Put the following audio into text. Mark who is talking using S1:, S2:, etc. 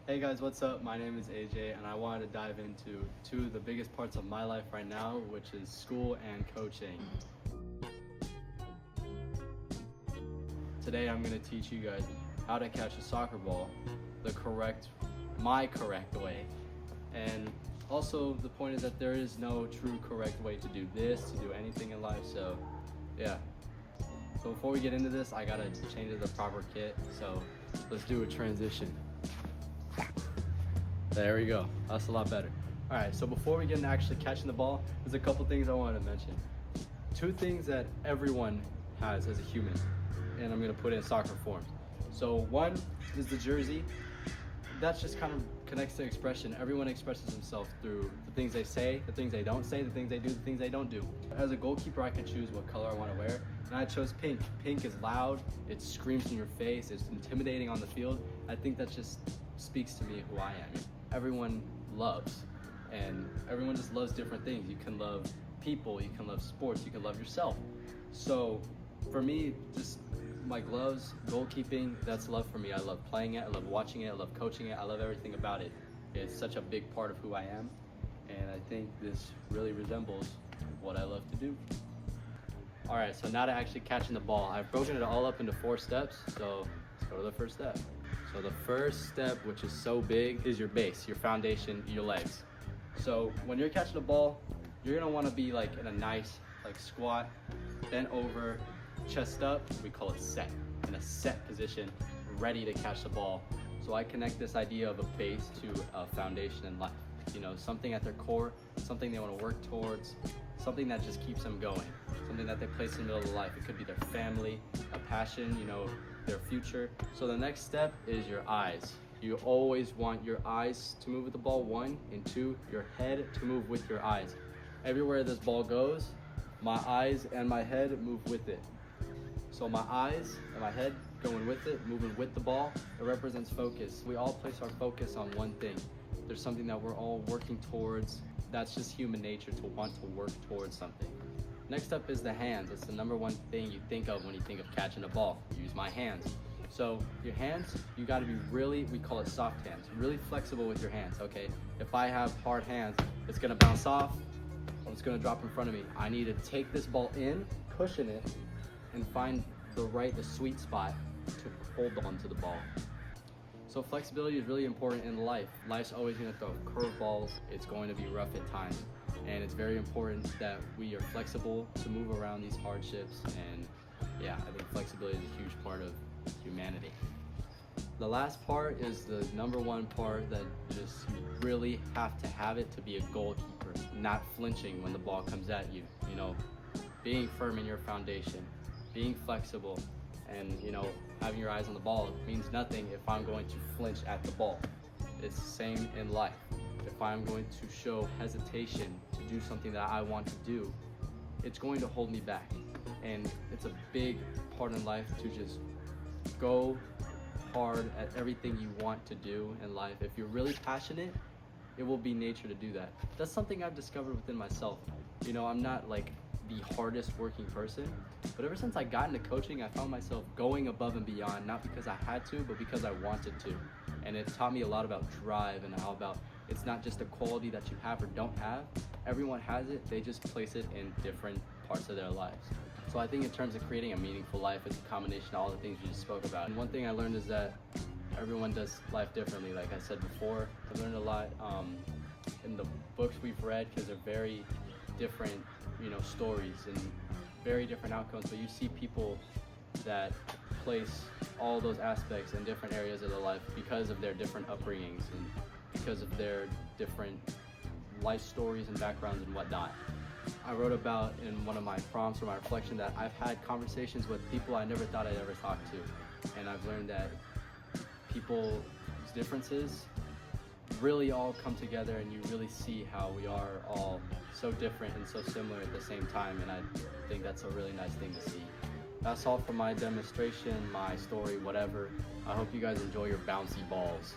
S1: Hey guys, what's up? My name is AJ and I wanted to dive into two of the biggest parts of my life right now, which is school and coaching. Today I'm going to teach you guys how to catch a soccer ball my correct way. And also the point is that there is no true correct way to do this, to do anything in life, so yeah. So before we get into this, I gotta change to the proper kit, so let's do a transition. There we go, that's a lot better. All right, so before we get into actually catching the ball, there's a couple things I wanted to mention. Two things that everyone has as a human, and I'm gonna put it in soccer forms. So one is the jersey. That just kind of connects to expression. Everyone expresses themselves through the things they say, the things they don't say, the things they do, the things they don't do. As a goalkeeper, I can choose what color I want to wear, and I chose pink. Pink is loud, it screams in your face, it's intimidating on the field. I think that just speaks to me who I am. Everyone loves, and everyone just loves different things. You can love people, you can love sports, you can love yourself. So for me, just my gloves, goalkeeping, that's love for me. I love playing it, I love watching it, I love coaching it, I love everything about it. It's such a big part of who I am, and I think this really resembles what I love to do. All right, so now to actually catching the ball. I've broken it all up into 4 steps, so let's go to the first step. So the first step, which is so big, is your base, your foundation, your legs. So when you're catching the ball, you're gonna wanna be like in a nice squat, bent over, chest up, we call it set, in a set position, ready to catch the ball. So I connect this idea of a base to a foundation in life. You know, something at their core, something they want to work towards, something that just keeps them going, something that they place in the middle of life. It could be their family, a passion, their future. So the next step is your eyes. You always want your eyes to move with the ball, 1, and 2, your head to move with your eyes. Everywhere this ball goes, my eyes and my head move with it. So my eyes and my head going with it, moving with the ball, it represents focus. We all place our focus on one thing. There's something that we're all working towards. That's just human nature, to want to work towards something. Next up is the hands. It's the number one thing you think of when you think of catching a ball. Use my hands. So your hands, you gotta be really, we call it soft hands, really flexible with your hands, okay? If I have hard hands, it's gonna bounce off, or it's gonna drop in front of me. I need to take this ball in, cushion it, and find the sweet spot to hold on to the ball. So flexibility is really important in life. Life's always going to throw curveballs. It's going to be rough at times. And it's very important that we are flexible to move around these hardships. And yeah, I think flexibility is a huge part of humanity. The last part is the number one part that just you really have to have it to be a goalkeeper. Not flinching when the ball comes at you. Being firm in your foundation. Being flexible, and having your eyes on the ball means nothing if I'm going to flinch at the ball. It's the same in life. If I'm going to show hesitation to do something that I want to do, it's going to hold me back. And it's a big part in life to just go hard at everything you want to do in life. If you're really passionate, it will be nature to do that. That's something I've discovered within myself. I'm not the hardest working person, but ever since I got into coaching, I found myself going above and beyond, not because I had to, but because I wanted to. And it taught me a lot about drive and how about it's not just a quality that you have or don't have. Everyone has it, they just place it in different parts of their lives. So I think in terms of creating a meaningful life, it's a combination of all the things you just spoke about. And one thing I learned is that everyone does life differently. Like I said before, I learned a lot in the books we've read, because they're very different stories and very different outcomes, but you see people that place all those aspects in different areas of their life because of their different upbringings and because of their different life stories and backgrounds and whatnot. I wrote about in one of my prompts or my reflection that I've had conversations with people I never thought I'd ever talk to, and I've learned that people's differences really all come together, and you really see how we are all so different and so similar at the same time, and I think that's a really nice thing to see. That's all for my demonstration, my story, whatever. I hope you guys enjoy your bouncy balls.